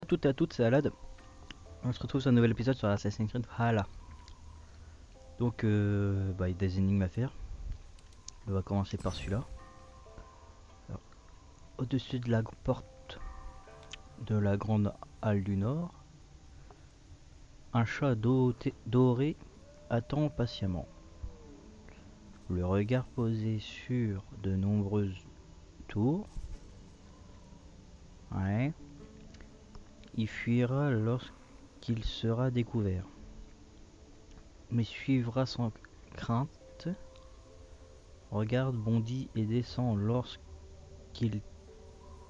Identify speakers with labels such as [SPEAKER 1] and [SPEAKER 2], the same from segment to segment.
[SPEAKER 1] Toutes et à toutes, c'est Alad. On se retrouve sur un nouvel épisode sur Assassin's Creed Valhalla. Donc, il y a des énigmes à faire. On va commencer par celui-là. Alors, au-dessus de la porte de la grande halle du Nord, un chat doré attend patiemment. Le regard posé sur de nombreuses tours. Ouais. Il fuira lorsqu'il sera découvert, mais suivra sans crainte. Regarde, bondit et descend lorsqu'il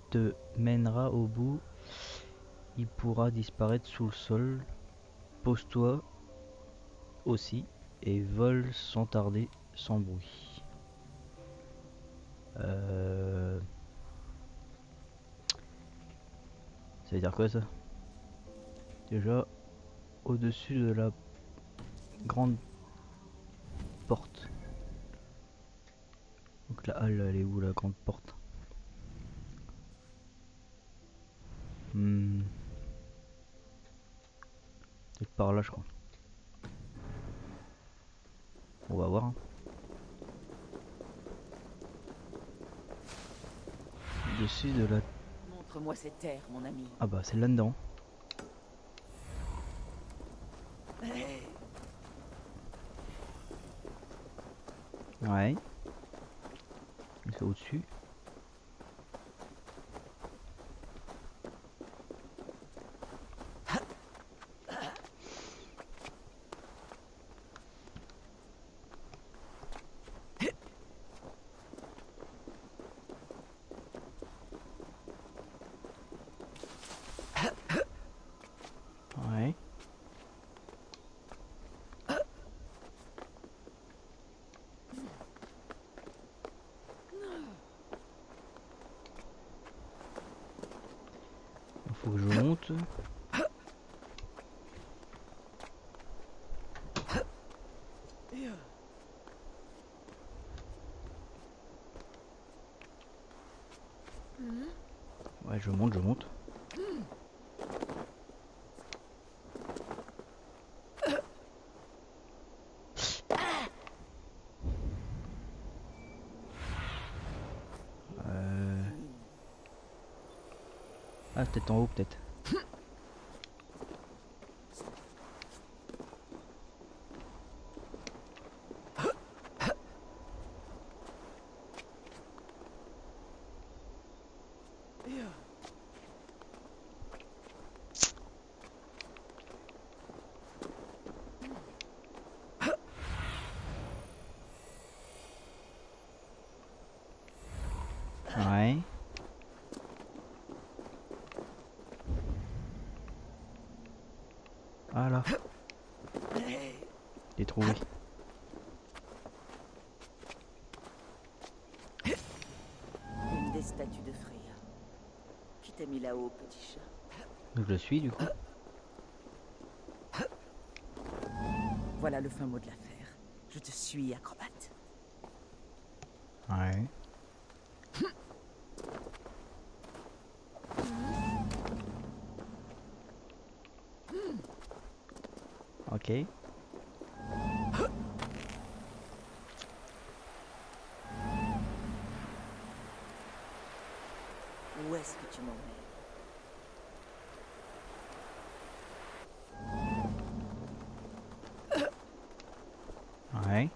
[SPEAKER 1] te mènera au bout. Il pourra disparaître sous le sol. Pose-toi aussi et vole sans tarder, sans bruit. Ça veut dire quoi ça? Déjà, au-dessus de la grande porte. Donc la halle, elle est où la grande porte? Peut-être par là, je crois. On va voir. Hein. Au-dessus de la...
[SPEAKER 2] Montre-moi cette terre, mon ami.
[SPEAKER 1] Ah bah c'est là-dedans. Ouais. C'est au-dessus. Ouais. Il faut que je monte. Ouais, je monte, je monte. Ah, peut-être en haut, peut-être. Ouais. Ah là. J'ai trouvé.
[SPEAKER 2] Une des statues de Freya. Qui t'a mis là-haut, petit chat?
[SPEAKER 1] Donc je le suis du coup.
[SPEAKER 2] Voilà le fin mot de l'affaire. Je te suis, acrobate.
[SPEAKER 1] Ouais. Ok.
[SPEAKER 2] Où est-ce que tu m'emmènes?
[SPEAKER 1] Ouais.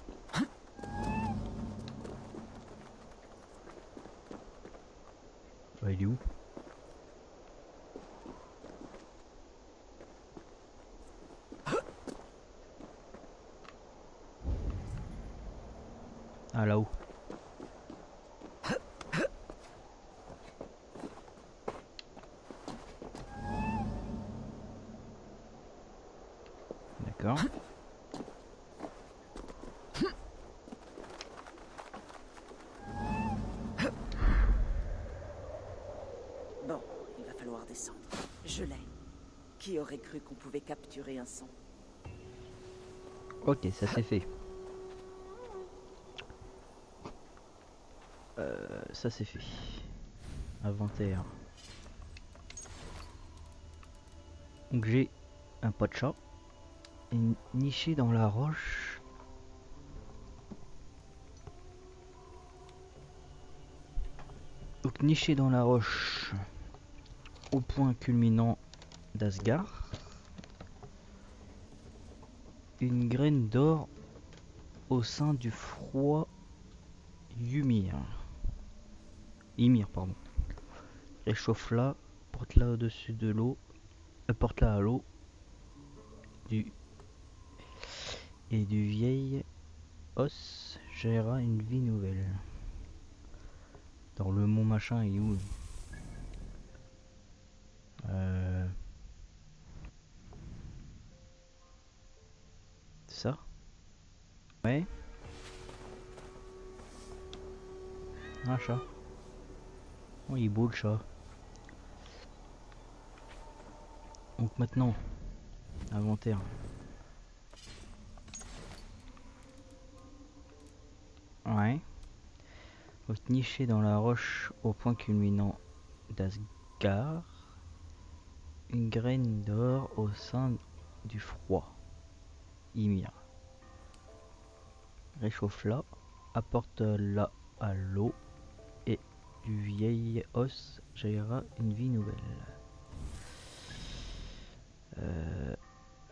[SPEAKER 1] Bah, il est où? Ah, là-haut. D'accord.
[SPEAKER 2] Bon, il va falloir descendre. Je l'ai. Qui aurait cru qu'on pouvait capturer un son?
[SPEAKER 1] Ok, ça c'est fait. Ça c'est fait. Inventaire. Donc j'ai un pot de chat. Et niché dans la roche. Donc niché dans la roche. Au point culminant d'Asgard. Une graine d'or au sein du froid Ymir. Ymir, pardon. Réchauffe-la, porte-la au-dessus de l'eau. Porte-la à l'eau. Et du vieil os jaillira une vie nouvelle. Dans le mont machin, il est où? C'est ça? Ouais. Un chat. Oh, il est beau le chat. Donc maintenant, inventaire. Ouais. Faut nicher dans la roche au point culminant d'Asgard. Une graine d'or au sein du froid. Ymir. Réchauffe-la, apporte-la à l'eau et du vieil os jaillira une vie nouvelle.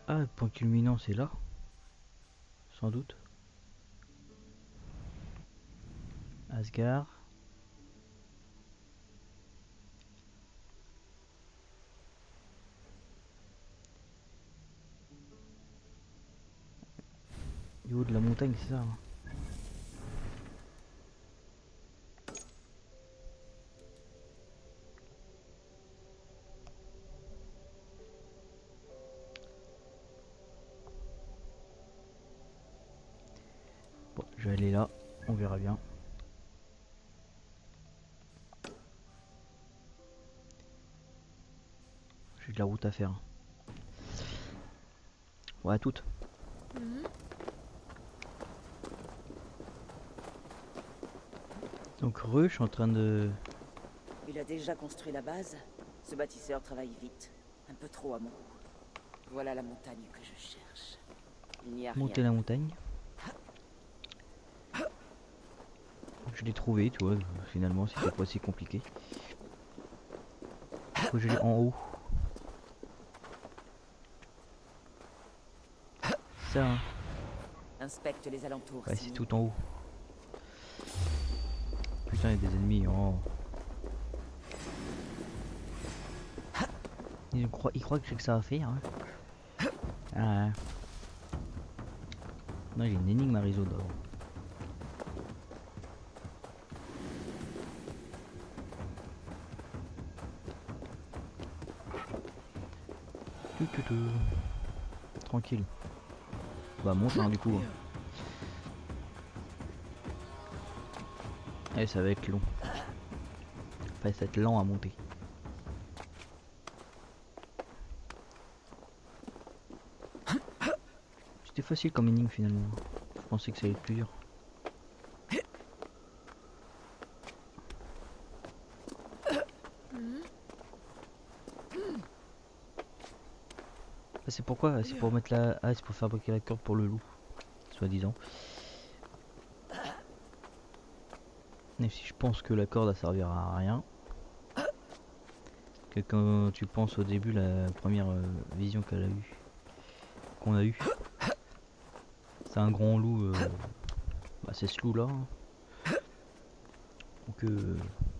[SPEAKER 1] Ah, le point culminant c'est là, sans doute. Asgard. Du haut de la montagne, c'est ça. Hein. Bon, je vais aller là, on verra bien. J'ai de la route à faire. Ouais, à toutes. Donc je suis en train de...
[SPEAKER 2] Il a déjà construit la base. Ce bâtisseur travaille vite. Un peu trop à mon goût. Voilà la montagne que je cherche. Il n'y a
[SPEAKER 1] monter
[SPEAKER 2] rien.
[SPEAKER 1] la montagne. Je l'ai trouvé, tu vois, finalement c'était pas si compliqué. Faut que j'aille en haut. Ça, hein.
[SPEAKER 2] Inspecte les alentours.
[SPEAKER 1] Ouais, c'est tout en haut. Putain, il y a des ennemis. Oh. Ils croient que j'ai que ça à faire. Hein. Ah. Non, il y a une énigme à résoudre d'abord. Tranquille. Bah monte hein, du coup. Et ça va être long. Enfin, ça va être lent à monter. C'était facile comme énigme finalement. Je pensais que ça allait être plus dur. C'est pourquoi? C'est pour mettre la... Ah, c'est pour fabriquer la corde pour le loup. Soi-disant. Même si je pense que la corde elle servira à rien. Que quand tu penses au début, la première vision qu'on a eu, c'est un grand loup. Bah, c'est ce loup là. Hein. Donc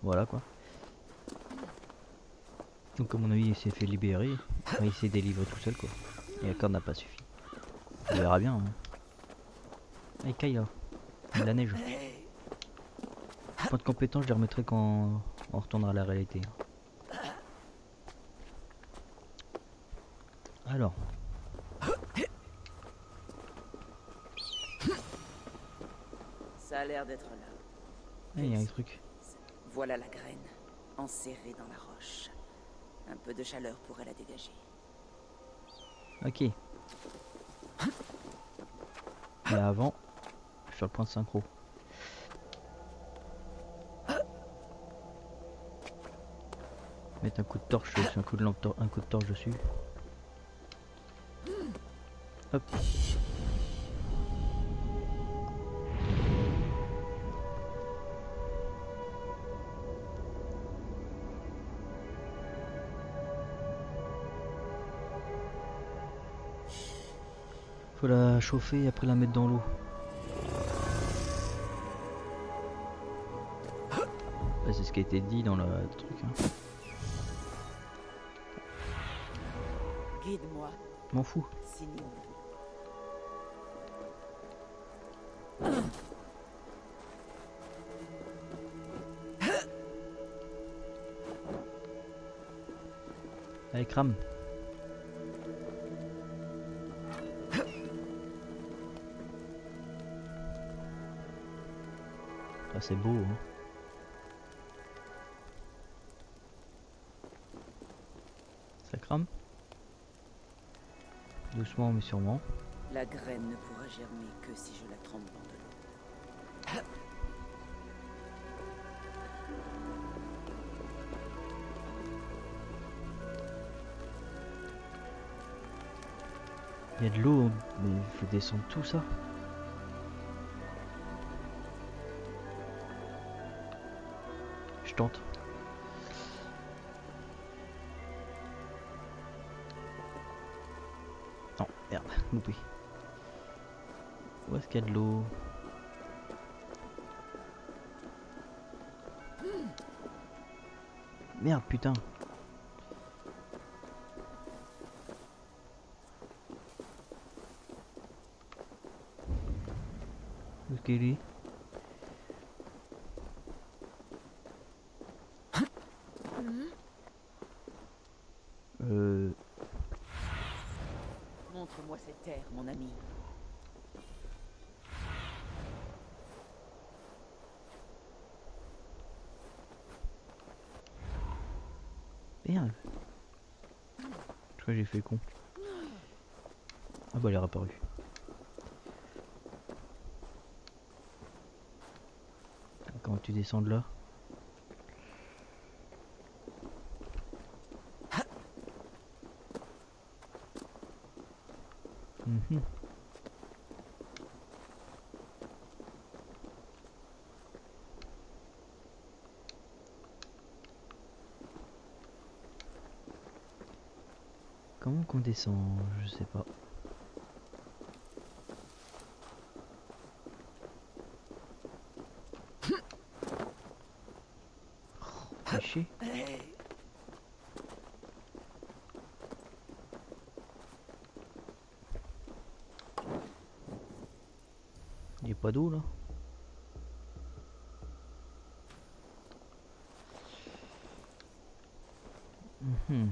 [SPEAKER 1] voilà quoi. Donc à mon avis il s'est fait libérer. Enfin, il s'est délivré tout seul quoi. Et la corde n'a pas suffi. On verra bien. Hein. Allez Kai là. Il y a de la neige. Point de compétence je les remettrai quand on retournera à la réalité. Alors.
[SPEAKER 2] Ça a l'air d'être là.
[SPEAKER 1] Ah, il y a un truc.
[SPEAKER 2] Voilà la graine, enserrée dans la roche. Un peu de chaleur pourrait la dégager.
[SPEAKER 1] Ok. Mais avant, je vais faire le point de synchro. Mettre un coup de torche, un coup de lampe, un coup de torche dessus. Hop. Faut la chauffer et après la mettre dans l'eau. C'est ce qui a été dit dans le truc. Hein.
[SPEAKER 2] Guide-moi.
[SPEAKER 1] M'en fous.
[SPEAKER 2] Signe.
[SPEAKER 1] Allez, crame. Ah, c'est beau. Hein. Ça crame. Doucement mais sûrement.
[SPEAKER 2] La graine ne pourra germer que si je la trempe dans de l'eau.
[SPEAKER 1] Il y a de l'eau, mais il faut descendre tout ça. Je tente. Non, merde, loupé. Où est-ce qu'il y a de l'eau? Merde, putain. Où est-ce qu'il est?
[SPEAKER 2] Montre-moi cette terre, mon ami.
[SPEAKER 1] Merde. Je crois que j'ai fait con. Ah bah elle est réapparue. Comment tu descends de là? Mhm. Comment qu'on descend? Je sais pas. Fais chier. Il n'y a pas d'eau là. Mhm.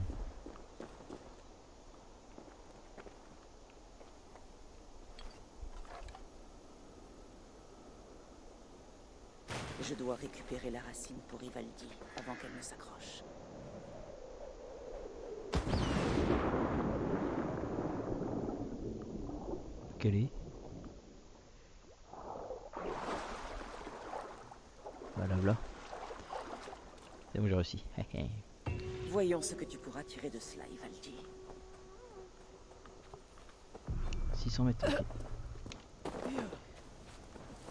[SPEAKER 2] Je dois récupérer la racine pour Ivaldi avant qu'elle ne s'accroche.
[SPEAKER 1] Quelle est? Voilà, voilà. C'est bon, j'ai réussi.
[SPEAKER 2] Voyons ce que tu pourras tirer de cela, Ivaldi.
[SPEAKER 1] 600 mètres. Ok.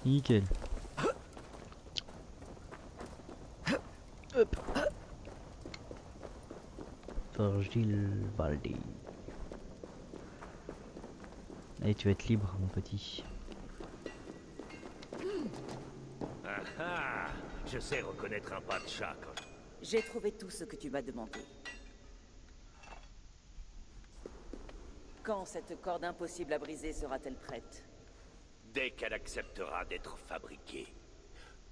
[SPEAKER 1] Nickel. Hop. Virgil Baldi. Allez, tu vas être libre, mon petit.
[SPEAKER 3] Ah ah, je sais reconnaître un pas de chat.
[SPEAKER 2] J'ai trouvé tout ce que tu m'as demandé. Quand cette corde impossible à briser sera-t-elle prête?
[SPEAKER 3] Dès qu'elle acceptera d'être fabriquée.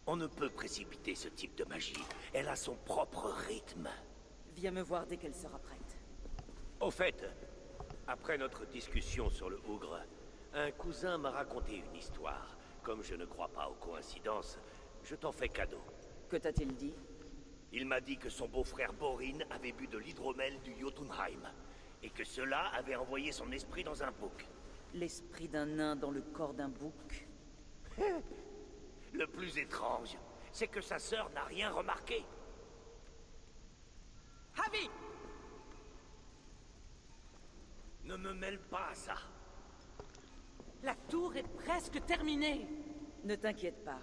[SPEAKER 3] On ne peut précipiter ce type de magie. Elle a son propre rythme.
[SPEAKER 2] Viens me voir dès qu'elle sera prête.
[SPEAKER 3] Au fait, après notre discussion sur le Ougre, un cousin m'a raconté une histoire. Comme je ne crois pas aux coïncidences, je t'en fais cadeau.
[SPEAKER 2] Que t'a-t-il dit?
[SPEAKER 3] Il m'a dit que son beau-frère Borin avait bu de l'hydromel du Jotunheim, et que cela avait envoyé son esprit dans un bouc.
[SPEAKER 2] L'esprit d'un nain dans le corps d'un bouc?
[SPEAKER 3] Le plus étrange, c'est que sa sœur n'a rien remarqué.
[SPEAKER 2] Javi!
[SPEAKER 3] Ne me mêle pas à ça.
[SPEAKER 2] La tour est presque terminée. Ne t'inquiète pas.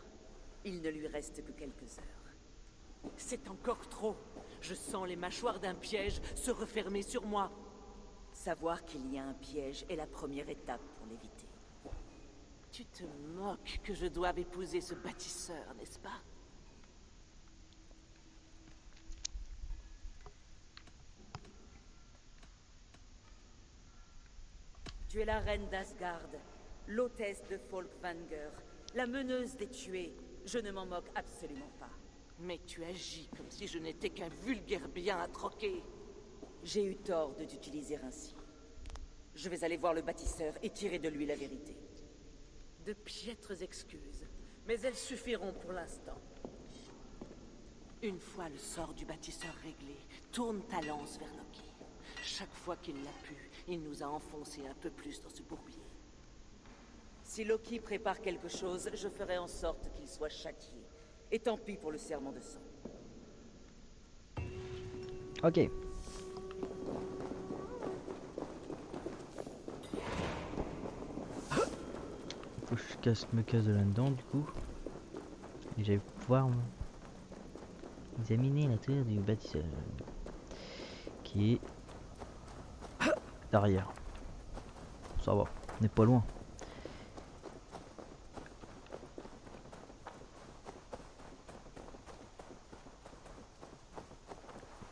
[SPEAKER 2] Il ne lui reste que quelques heures. C'est encore trop. Je sens les mâchoires d'un piège se refermer sur moi. Savoir qu'il y a un piège est la première étape pour l'éviter. Tu te moques que je doive épouser ce bâtisseur, n'est-ce pas? Tu es la reine d'Asgard, l'hôtesse de Folkvanger, la meneuse des tués. Je ne m'en moque absolument pas. Mais tu agis comme si je n'étais qu'un vulgaire bien à troquer. J'ai eu tort de t'utiliser ainsi. Je vais aller voir le bâtisseur et tirer de lui la vérité. De piètres excuses, mais elles suffiront pour l'instant. Une fois le sort du bâtisseur réglé, tourne ta lance vers Loki. Chaque fois qu'il l'a pu, il nous a enfoncés un peu plus dans ce bourbier. Si Loki prépare quelque chose, je ferai en sorte qu'il soit châtié. Et tant pis pour le serment de sang.
[SPEAKER 1] Ok. Faut que me casse de là-dedans du coup. Et j'allais pouvoir examiner la tour du bâtisseur. Qui est derrière. Ça va, on n'est pas loin.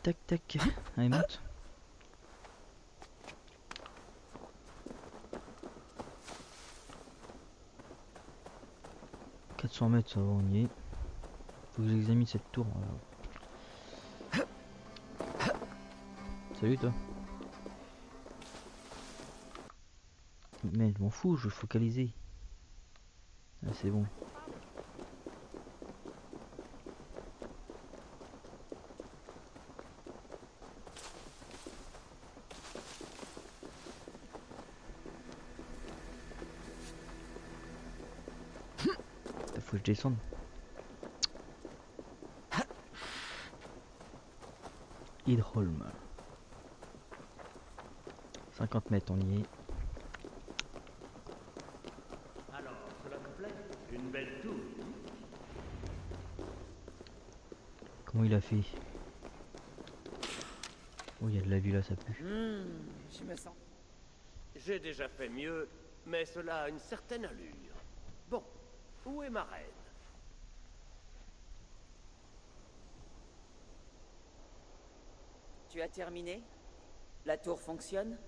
[SPEAKER 1] Tac tac, allez monte. « 400 mètres, ça va, on y est. Faut que j'examine cette tour. Salut toi. Mais je m'en fous, je veux focaliser. Ah, c'est bon. Faut que je descende. Hydrolm. 50 mètres, on y est.
[SPEAKER 3] Alors, cela te plaît? Une belle tour.
[SPEAKER 1] Comment il a fait? Oh, il y a de la vue là, ça pue.
[SPEAKER 2] Je me sens.
[SPEAKER 3] J'ai déjà fait mieux, mais cela a une certaine allure. Bon, où est ma reine?
[SPEAKER 2] Tu as terminé? La tour fonctionne?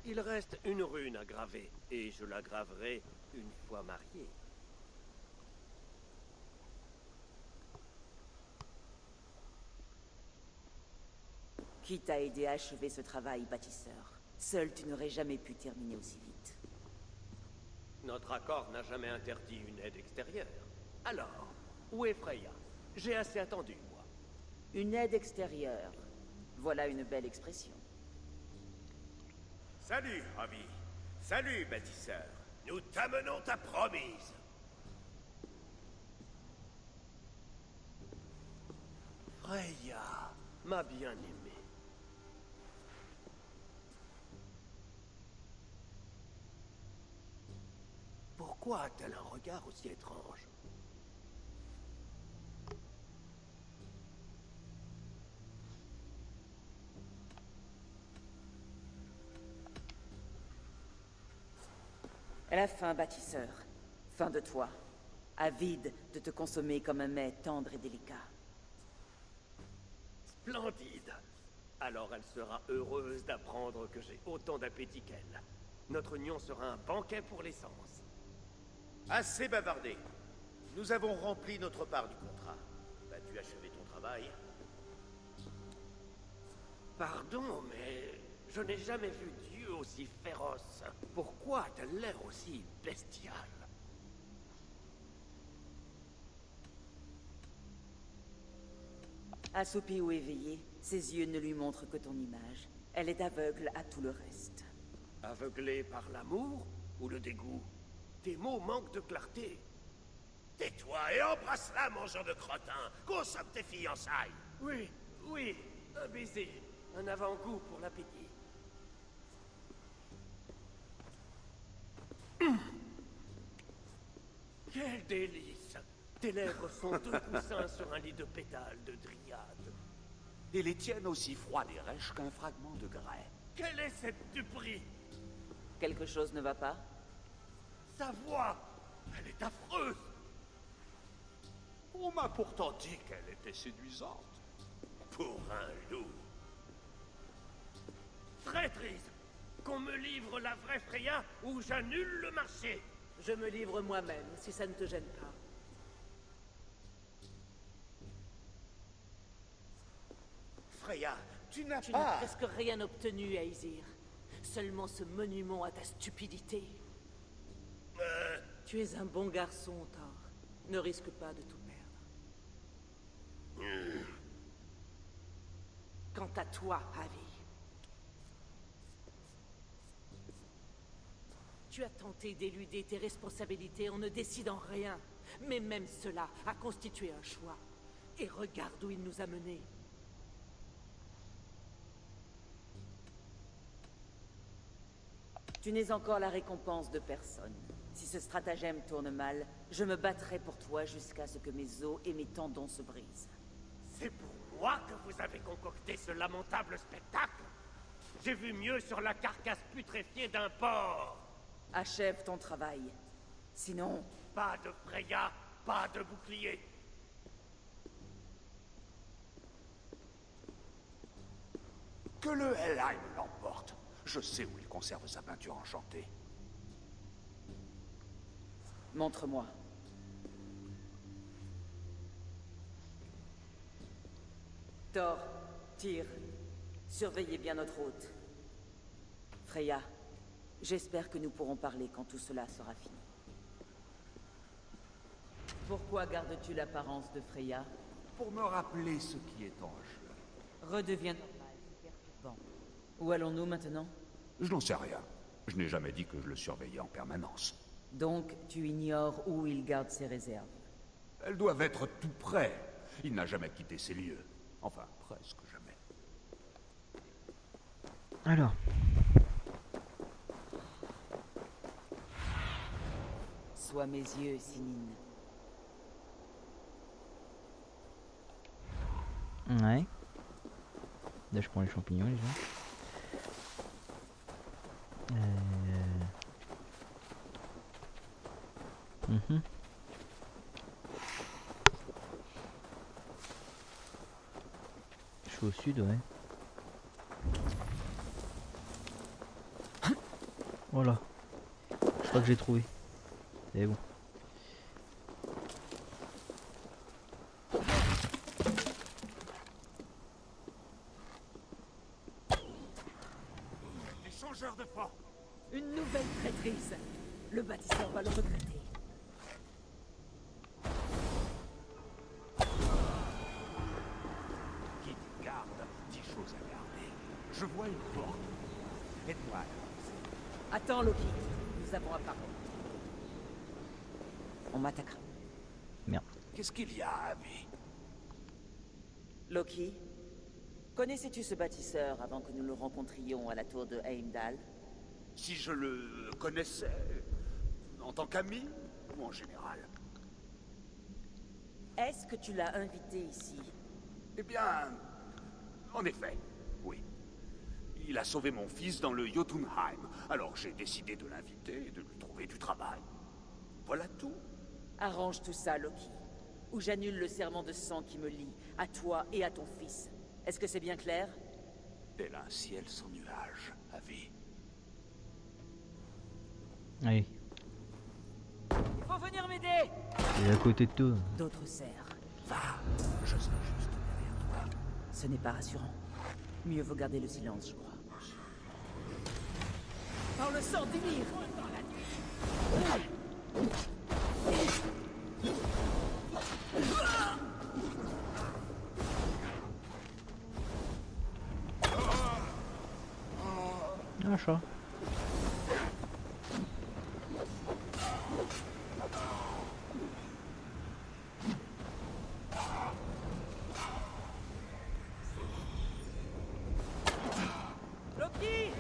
[SPEAKER 3] Il reste une rune à graver, et je la graverai une fois mariée.
[SPEAKER 2] Qui t'a aidé à achever ce travail, bâtisseur? Seul, tu n'aurais jamais pu terminer aussi vite.
[SPEAKER 3] Notre accord n'a jamais interdit une aide extérieure. Alors, où est Freya? J'ai assez attendu, moi.
[SPEAKER 2] Une aide extérieure. Voilà une belle expression.
[SPEAKER 3] Salut, ami. Salut, bâtisseur. Nous t'amenons ta promise. Freya, ma bien-aimée. Pourquoi a-t-elle un regard aussi étrange?
[SPEAKER 2] Elle a faim, bâtisseur. Faim de toi. Avide de te consommer comme un mets tendre et délicat.
[SPEAKER 3] Splendide. Alors elle sera heureuse d'apprendre que j'ai autant d'appétit qu'elle. Notre union sera un banquet pour l'essence.
[SPEAKER 4] Assez bavardé. Nous avons rempli notre part du contrat. Vas-tu achever ton travail?
[SPEAKER 3] Pardon, mais je n'ai jamais vu Dieu aussi féroce. Pourquoi a-t-elle l'air aussi bestiale?
[SPEAKER 2] Assoupie ou éveillée, ses yeux ne lui montrent que ton image. Elle est aveugle à tout le reste.
[SPEAKER 3] Aveuglée par l'amour ou le dégoût? Tes mots manquent de clarté. Tais-toi et embrasse-la, mangeant de crottin. Consomme tes fiançailles. Oui, oui, un baiser. Un avant-goût pour l'appétit. Quel délice! Tes lèvres sont deux coussins sur un lit de pétales de dryade.
[SPEAKER 5] Et les tiennes aussi froides et rêches qu'un fragment de grès.
[SPEAKER 3] Quelle est cette duperie?
[SPEAKER 2] Quelque chose ne va pas?
[SPEAKER 3] Sa voix! Elle est affreuse!
[SPEAKER 5] On m'a pourtant dit qu'elle était séduisante.
[SPEAKER 3] Pour un loup. Traîtrise! Qu'on me livre la vraie Freya ou j'annule le marché!
[SPEAKER 2] Je me livre moi-même, si ça ne te gêne pas.
[SPEAKER 4] Freya, tu n'as
[SPEAKER 2] Tu n'as
[SPEAKER 4] pas...
[SPEAKER 2] presque rien obtenu, Aesir. Seulement ce monument à ta stupidité. Tu es un bon garçon, Thor. Ne risque pas de tout perdre. Quant à toi, Avi, tu as tenté d'éluder tes responsabilités en ne décidant rien. Mais même cela a constitué un choix. Et regarde où il nous a menés. Tu n'es encore la récompense de personne. Si ce stratagème tourne mal, je me battrai pour toi jusqu'à ce que mes os et mes tendons se brisent.
[SPEAKER 3] C'est pour moi que vous avez concocté ce lamentable spectacle? J'ai vu mieux sur la carcasse putréfiée d'un porc.
[SPEAKER 2] Achève ton travail. Sinon...
[SPEAKER 3] Pas de Freya, pas de bouclier.
[SPEAKER 5] Que le Helheim l'emporte. Je sais où il conserve sa peinture enchantée.
[SPEAKER 2] Montre-moi. Thor, Tyr, surveillez bien notre hôte. Freya, j'espère que nous pourrons parler quand tout cela sera fini. Pourquoi gardes-tu l'apparence de Freya?
[SPEAKER 5] Pour me rappeler ce qui est en jeu.
[SPEAKER 2] Redeviens normal, perturbant. Où allons-nous maintenant?
[SPEAKER 5] Je n'en sais rien. Je n'ai jamais dit que je le surveillais en permanence.
[SPEAKER 2] Donc, tu ignores où il garde ses réserves.
[SPEAKER 5] Elles doivent être tout près. Il n'a jamais quitté ces lieux. Enfin, presque jamais.
[SPEAKER 1] Alors.
[SPEAKER 2] Sois mes yeux, Sinine.
[SPEAKER 1] Ouais. Là, je prends les champignons déjà. Je suis au sud, ouais. Voilà. Je crois que j'ai trouvé. C'est bon.
[SPEAKER 3] Changeur de forme.
[SPEAKER 2] Une nouvelle traîtrise. Le bâtisseur va le regretter.
[SPEAKER 5] Qui dit garde, dit chose à garder. Je vois une porte. Aide-moi.
[SPEAKER 2] Attends, Loki. Nous avons un parole. On m'attaquera.
[SPEAKER 1] Merde.
[SPEAKER 5] Qu'est-ce qu'il y a, Abby?
[SPEAKER 2] Loki, connaissais-tu ce bâtisseur avant que nous le rencontrions à la tour de Heimdall?
[SPEAKER 5] Si je le connaissais, en tant qu'ami ou en général?
[SPEAKER 2] Est-ce que tu l'as invité ici?
[SPEAKER 5] Eh bien, en effet, oui. Il a sauvé mon fils dans le Jotunheim, alors j'ai décidé de l'inviter et de lui trouver du travail. Voilà tout.
[SPEAKER 2] Arrange tout ça, Loki. Ou j'annule le serment de sang qui me lie, à toi et à ton fils. Est-ce que c'est bien clair?
[SPEAKER 5] Tel un ciel sans nuages, Abby.
[SPEAKER 1] Allez.
[SPEAKER 2] Il faut venir m'aider!
[SPEAKER 1] Il est à côté de toi.
[SPEAKER 2] D'autres serres.
[SPEAKER 5] Va, je serai juste derrière toi.
[SPEAKER 2] Ce n'est pas rassurant. Mieux vaut garder le silence, je crois. Par le sang d'Ymir!
[SPEAKER 1] Ah, chat.
[SPEAKER 2] Loki!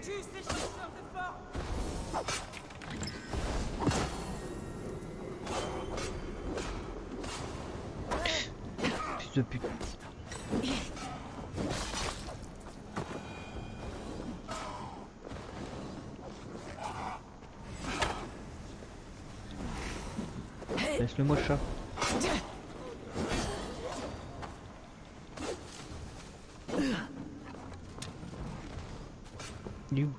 [SPEAKER 2] Tue ces chasseurs de forme!
[SPEAKER 1] de pute. Laisse-le moi chat. Il est où?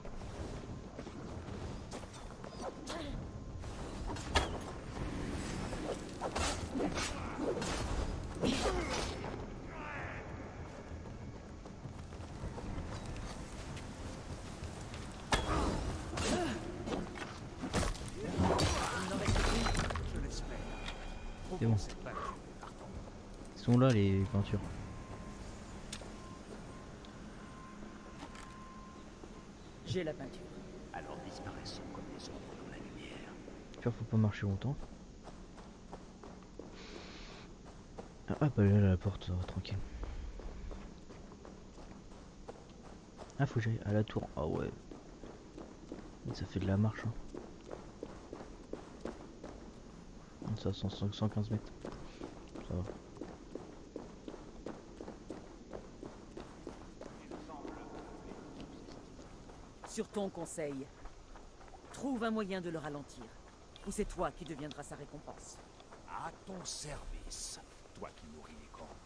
[SPEAKER 1] C'est bon. Ils sont là les peintures.
[SPEAKER 2] J'ai la peinture.
[SPEAKER 3] Alors disparaissons comme les ombres dans la lumière.
[SPEAKER 1] J'espère faut pas marcher longtemps. Ah bah là la porte, ça va, tranquille. Ah faut que j'aille à la tour. Ah ouais. Ça fait de la marche hein. Ça 115 mètres. Ça va.
[SPEAKER 2] Sur ton conseil, trouve un moyen de le ralentir. Ou c'est toi qui deviendras sa récompense.
[SPEAKER 5] À ton service, toi qui nourris les corps.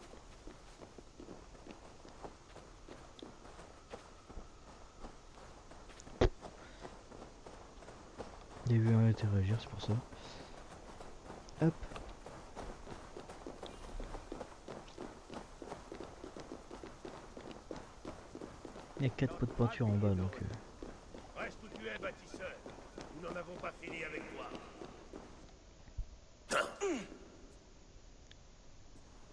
[SPEAKER 1] J'ai vu un interagir, c'est pour ça. Hop. Il y a 4 pots de peinture en bas donc.
[SPEAKER 4] Reste où tu es, bâtisseur. Nous n'en avons pas fini avec toi.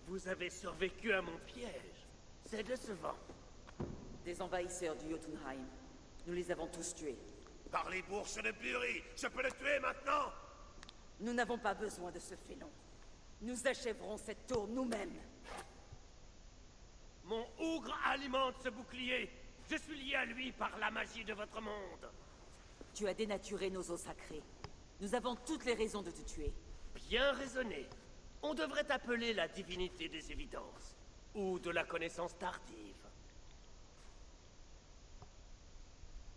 [SPEAKER 3] Vous avez survécu à mon piège. C'est décevant.
[SPEAKER 2] Des envahisseurs du Jotunheim. Nous les avons tous tués.
[SPEAKER 4] Par les bourses de Buri, je peux le tuer maintenant.
[SPEAKER 2] Nous n'avons pas besoin de ce félon. Nous achèverons cette tour nous-mêmes.
[SPEAKER 3] Mon ougre alimente ce bouclier. Je suis lié à lui par la magie de votre monde.
[SPEAKER 2] Tu as dénaturé nos eaux sacrées. Nous avons toutes les raisons de te tuer.
[SPEAKER 3] Bien raisonné. On devrait appeler la divinité des évidences. Ou de la connaissance tardive.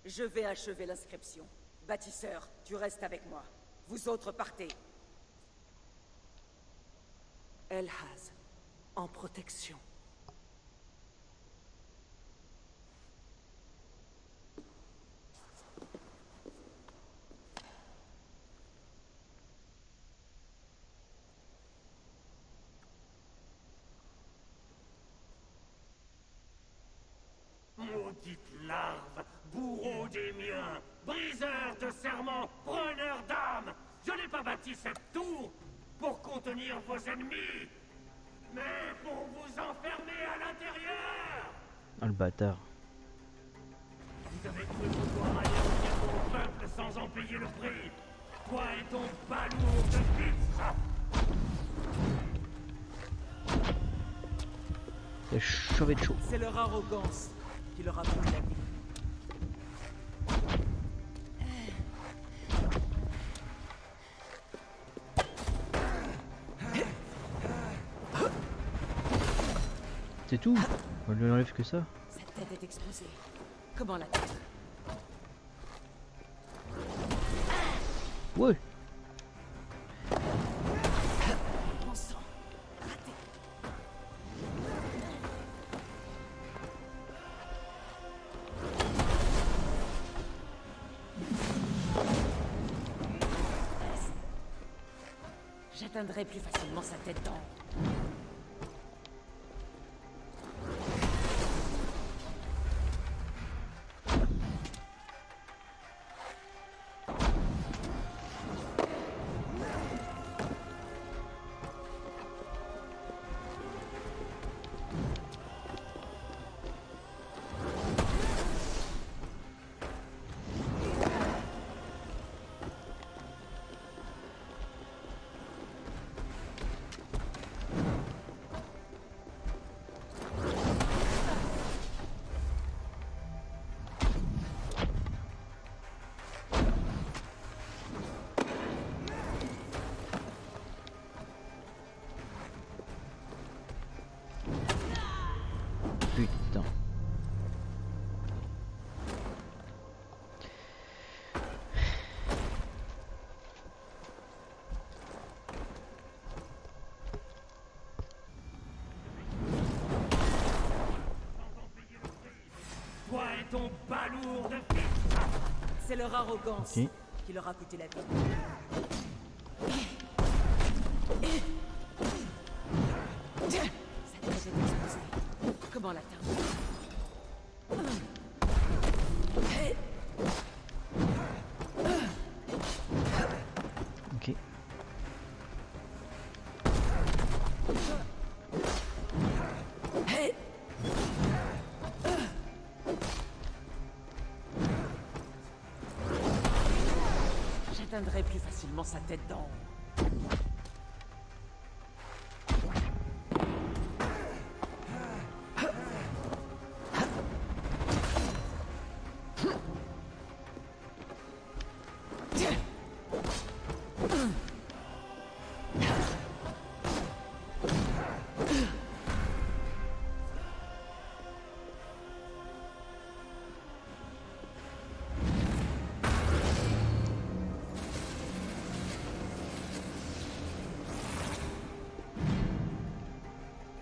[SPEAKER 2] Je vais achever l'inscription. Bâtisseur, tu restes avec moi. Vous autres partez. Elhaz, en protection.
[SPEAKER 3] Maudite larve, bourreau des miens, briseur de serments, preneur d'âme. Je n'ai pas bâti cette tour pour contenir vos ennemis, mais pour vous enfermer à l'intérieur.
[SPEAKER 1] Ah le bâtard.
[SPEAKER 3] Vous avez cru pouvoir aller au au peuple sans en payer le prix. Toi et ton balourd de pizza.
[SPEAKER 1] C'est chauvé de chaud.
[SPEAKER 2] C'est leur arrogance qui leur a pris la vie.
[SPEAKER 1] C'est tout. On lui enlève que ça.
[SPEAKER 2] Sa tête est exposée. Comment la tête?
[SPEAKER 1] Ouais.
[SPEAKER 2] Bon sang. Raté. J'atteindrai plus facilement sa tête dans...
[SPEAKER 1] putain.
[SPEAKER 3] Toi et ton balourd de fils.
[SPEAKER 2] C'est leur arrogance
[SPEAKER 1] Ok.
[SPEAKER 2] qui leur a coûté la vie. Cette tête est exposée. Comment l'atteindre?
[SPEAKER 1] Ok.
[SPEAKER 2] J'atteindrai plus facilement sa tête d'en haut.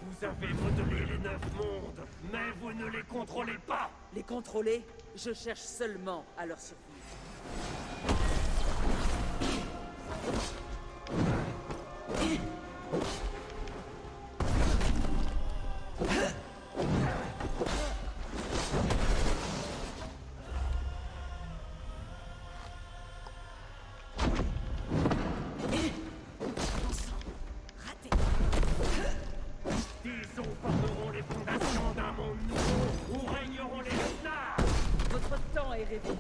[SPEAKER 3] Vous avez modelé les 9 mondes, mais vous ne les contrôlez pas.
[SPEAKER 2] Les contrôler, je cherche seulement à leur survivre. Raté.
[SPEAKER 3] Disons formeront les fondations d'un monde nouveau où régneront les Snards.
[SPEAKER 2] Votre temps est révolu.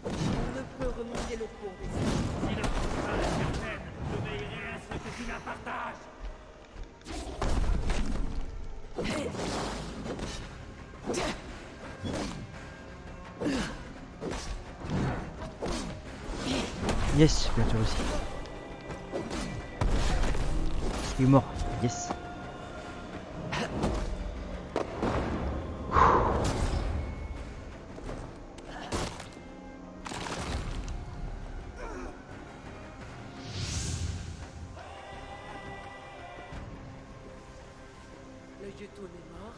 [SPEAKER 2] On ne peut remonter le cours des choses.
[SPEAKER 3] Si le contrat est certaine, je veillerai à ce que tu la partages.
[SPEAKER 1] Yes, bien sûr aussi. Il est mort. Yes.
[SPEAKER 2] Le Yutun est mort.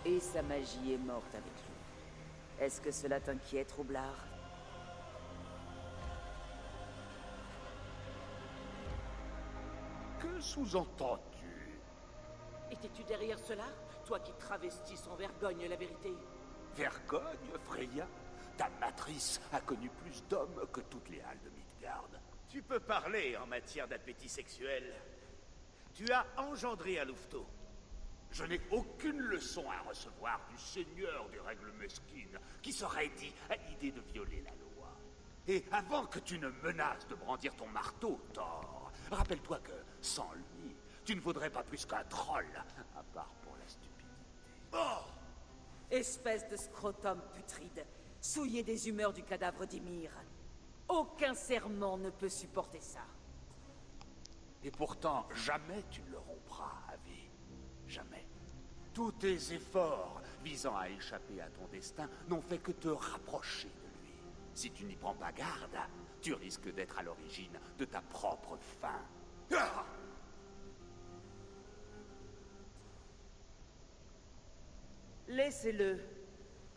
[SPEAKER 2] Et sa magie est morte avec lui. Est-ce que cela t'inquiète, Roublard?
[SPEAKER 5] Que sous-entends-tu?
[SPEAKER 2] Étais-tu derrière cela? Toi qui travestis sans vergogne la vérité.
[SPEAKER 5] Vergogne, Freya? Ta matrice a connu plus d'hommes que toutes les halles de Midgard.
[SPEAKER 4] Tu peux parler en matière d'appétit sexuel. Tu as engendré un louveteau.
[SPEAKER 5] Je n'ai aucune leçon à recevoir du seigneur des règles mesquines qui serait dit à l'idée de violer la loi. Et avant que tu ne menaces de brandir ton marteau, Thor, rappelle-toi que sans lui, tu ne vaudrais pas plus qu'un troll, à part pour la stupidité.
[SPEAKER 4] Oh!
[SPEAKER 2] Espèce de scrotum putride, souillé des humeurs du cadavre d'Ymir. Aucun serment ne peut supporter ça.
[SPEAKER 5] Et pourtant, jamais tu ne le rompras, Avi. Jamais. Tous tes efforts visant à échapper à ton destin n'ont fait que te rapprocher de lui. Si tu n'y prends pas garde, tu risques d'être à l'origine de ta propre fin. Ah!
[SPEAKER 2] Laissez-le.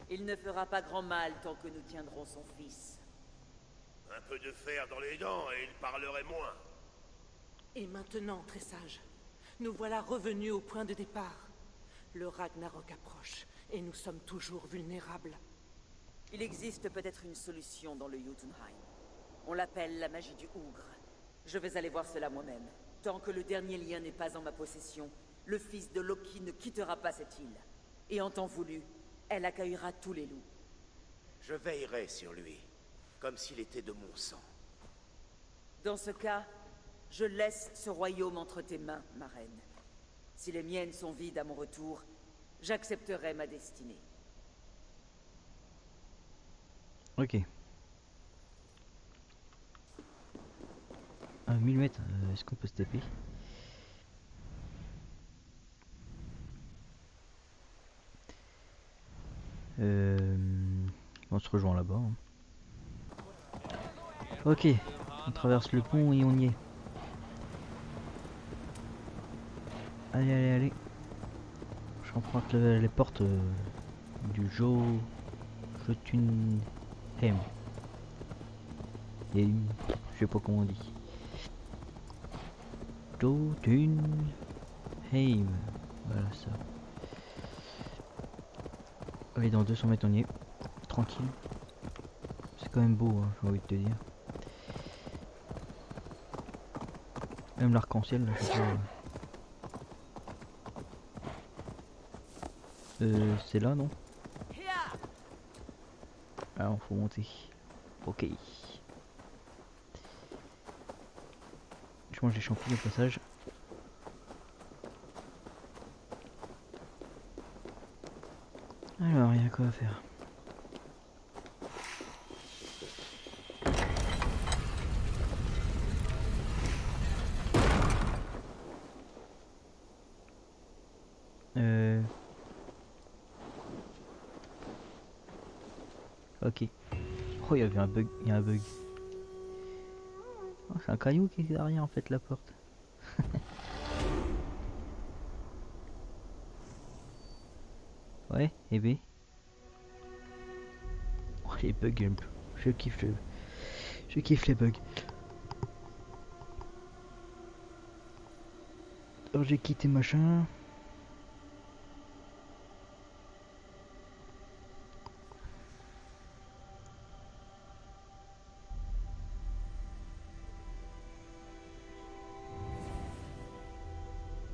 [SPEAKER 2] Il ne fera pas grand mal tant que nous tiendrons son fils.
[SPEAKER 4] Un peu de fer dans les dents et il parlerait moins.
[SPEAKER 6] Et maintenant, très sage, nous voilà revenus au point de départ. Le Ragnarok approche, et nous sommes toujours vulnérables.
[SPEAKER 2] Il existe peut-être une solution dans le Jotunheim. On l'appelle la magie du Ougre. Je vais aller voir cela moi-même. Tant que le dernier lien n'est pas en ma possession, le fils de Loki ne quittera pas cette île. Et en temps voulu, elle accueillera tous les loups.
[SPEAKER 4] Je veillerai sur lui, comme s'il était de mon sang.
[SPEAKER 2] Dans ce cas, je laisse ce royaume entre tes mains, ma reine. Si les miennes sont vides à mon retour, j'accepterai ma destinée.
[SPEAKER 1] Ok. À 1000 mètres, est-ce qu'on peut se taper? On se rejoint là-bas. Hein. Ok, on traverse le pont et on y est. Allez, allez, allez. J'emprunte les portes du Jotunheim. Et je sais pas comment on dit. Jotunheim. Voilà ça. Allez, dans 200 mètres on y est. Tranquille. C'est quand même beau, hein, j'ai envie de te dire. Même l'arc-en-ciel, là, je sais pas. C'est là, non? Ah, on faut monter. Ok. Je mange des champignons au passage. Alors, il y a quoi à faire. Ok. Oh, il y avait un bug. Il y a un bug. Oh, c'est un caillou qui est derrière en fait la porte. Ouais, et B. Oh, les bugs, je kiffe les bugs. Alors j'ai quitté machin.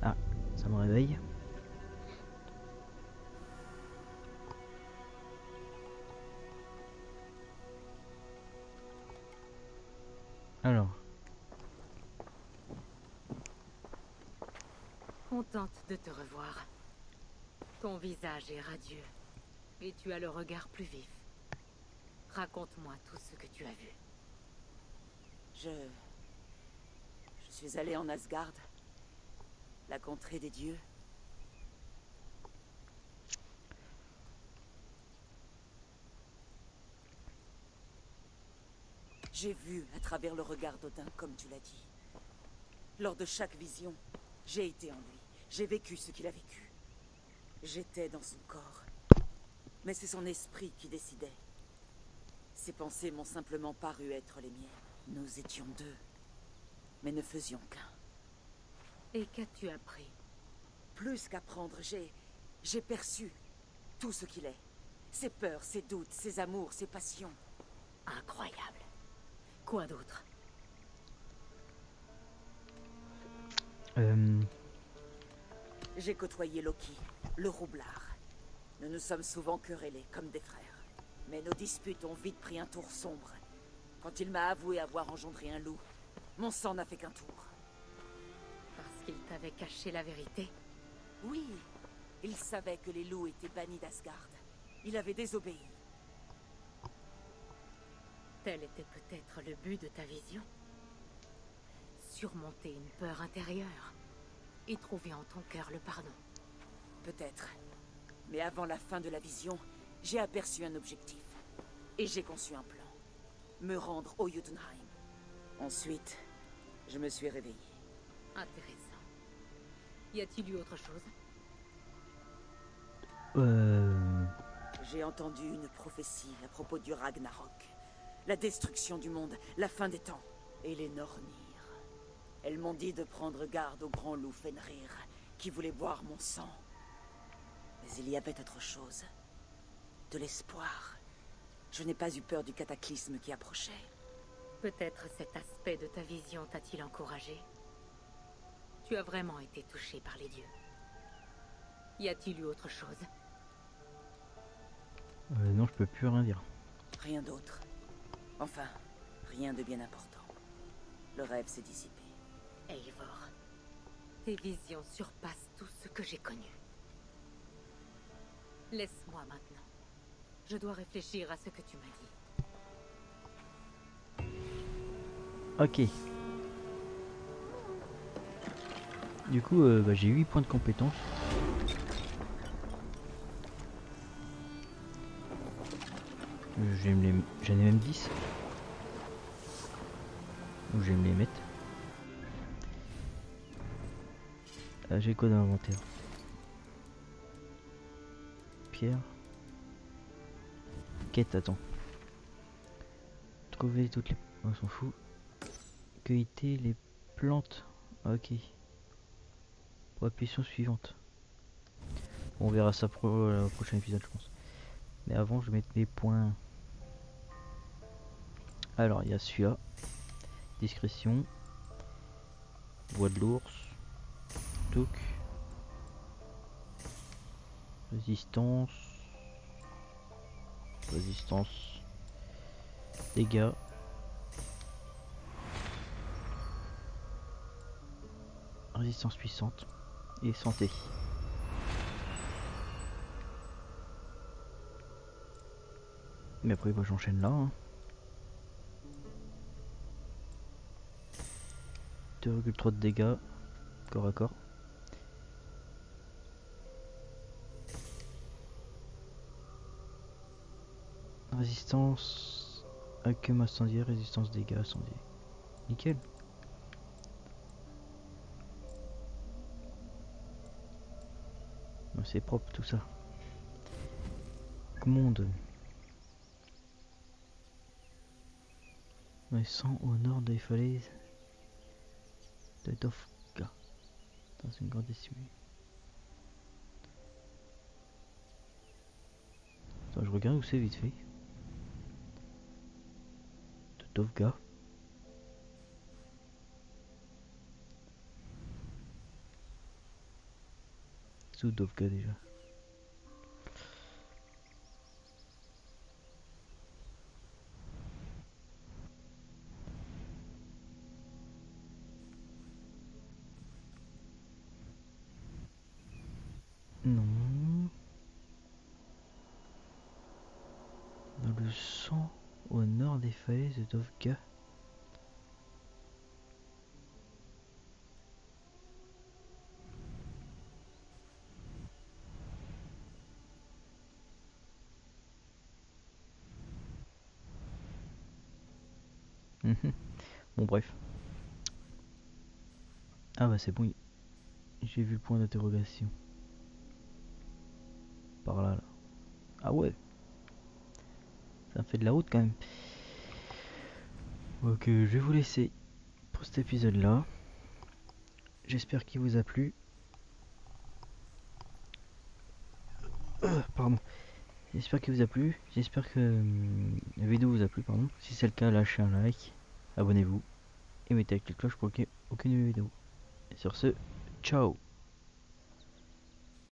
[SPEAKER 1] Ah, ça me réveille. Alors.
[SPEAKER 7] Contente de te revoir. Ton visage est radieux. Et tu as le regard plus vif. Raconte-moi tout ce que tu as vu.
[SPEAKER 2] Je suis allé en Asgard. La contrée des dieux. J'ai vu à travers le regard d'Odin, comme tu l'as dit. Lors de chaque vision, j'ai été en lui. J'ai vécu ce qu'il a vécu. J'étais dans son corps. Mais c'est son esprit qui décidait. Ses pensées m'ont simplement paru être les miennes. Nous étions deux, mais ne faisions qu'un.
[SPEAKER 7] Et qu'as-tu appris?
[SPEAKER 2] Plus qu'apprendre, j'ai perçu tout ce qu'il est. Ses peurs, ses doutes, ses amours, ses passions.
[SPEAKER 7] Incroyable. Quoi d'autre?
[SPEAKER 2] J'ai côtoyé Loki, le roublard. Nous nous sommes souvent querellés comme des frères. Mais nos disputes ont vite pris un tour sombre. Quand il m'a avoué avoir engendré un loup, mon sang n'a fait qu'un tour.
[SPEAKER 7] Parce qu'il t'avait caché la vérité?
[SPEAKER 2] Oui, il savait que les loups étaient bannis d'Asgard. Il avait désobéi.
[SPEAKER 7] Tel était peut-être le but de ta vision. Surmonter une peur intérieure. Et trouver en ton cœur le pardon.
[SPEAKER 2] Peut-être. Mais avant la fin de la vision, j'ai aperçu un objectif. Et j'ai conçu un plan. Me rendre au Jotunheim. Ensuite, je me suis réveillé.
[SPEAKER 7] Intéressant. Y a-t-il eu autre chose?
[SPEAKER 2] J'ai entendu une prophétie à propos du Ragnarok. La destruction du monde, la fin des temps. Et les Nornir. Elles m'ont dit de prendre garde au grand loup Fenrir, qui voulait boire mon sang. Mais il y avait autre chose. De l'espoir. Je n'ai pas eu peur du cataclysme qui approchait.
[SPEAKER 7] Peut-être cet aspect de ta vision t'a-t-il encouragé? Tu as vraiment été touché par les dieux. Y a-t-il eu autre chose?
[SPEAKER 1] Non, je peux plus rien dire.
[SPEAKER 2] Rien d'autre. Enfin, rien de bien important. Le rêve s'est dissipé.
[SPEAKER 7] Eivor, tes visions surpassent tout ce que j'ai connu. Laisse-moi maintenant. Je dois réfléchir à ce que tu m'as dit.
[SPEAKER 1] Ok. Du coup, j'ai 8 points de compétence. J'en ai même 10. Ou je vais me les mettre. Ah, j'ai quoi dans l'inventaire? Pierre. Quête, attends. Trouver toutes les... On s'en fout. Cueillez les plantes. Ok. Pour la mission suivante. On verra ça pour le prochain épisode, je pense. Mais avant, je vais mettre mes points. Alors, il y a celui-là. Discrétion. Voix de l'ours. Toc. Résistance. Résistance. Dégâts. Résistance puissante. Et santé. Mais après, bah, j'enchaîne là. Hein. 2,3 de dégâts. Corps à corps. Résistance. Accueil incendiaire. Résistance dégâts incendiaire. Nickel. C'est propre tout ça. Monde. On descend au nord des falaises de Dovka, dans une grande estimée. Attends, je regarde où c'est vite fait. De Dovka. Sous Dovka déjà. Non. Dans le sang au nord des falaises de Dovka. Bon bref. Ah bah c'est bon. J'ai vu le point d'interrogation. Par là, là. Ah ouais. Ça fait de la route quand même. Donc je vais vous laisser pour cet épisode là. J'espère qu'il vous a plu. Pardon. J'espère qu'il vous a plu. J'espère que la vidéo vous a plu, pardon. Si c'est le cas, lâchez un like. Abonnez-vous. Et mettez la petite cloche pour aucune vidéo. Et sur ce, ciao.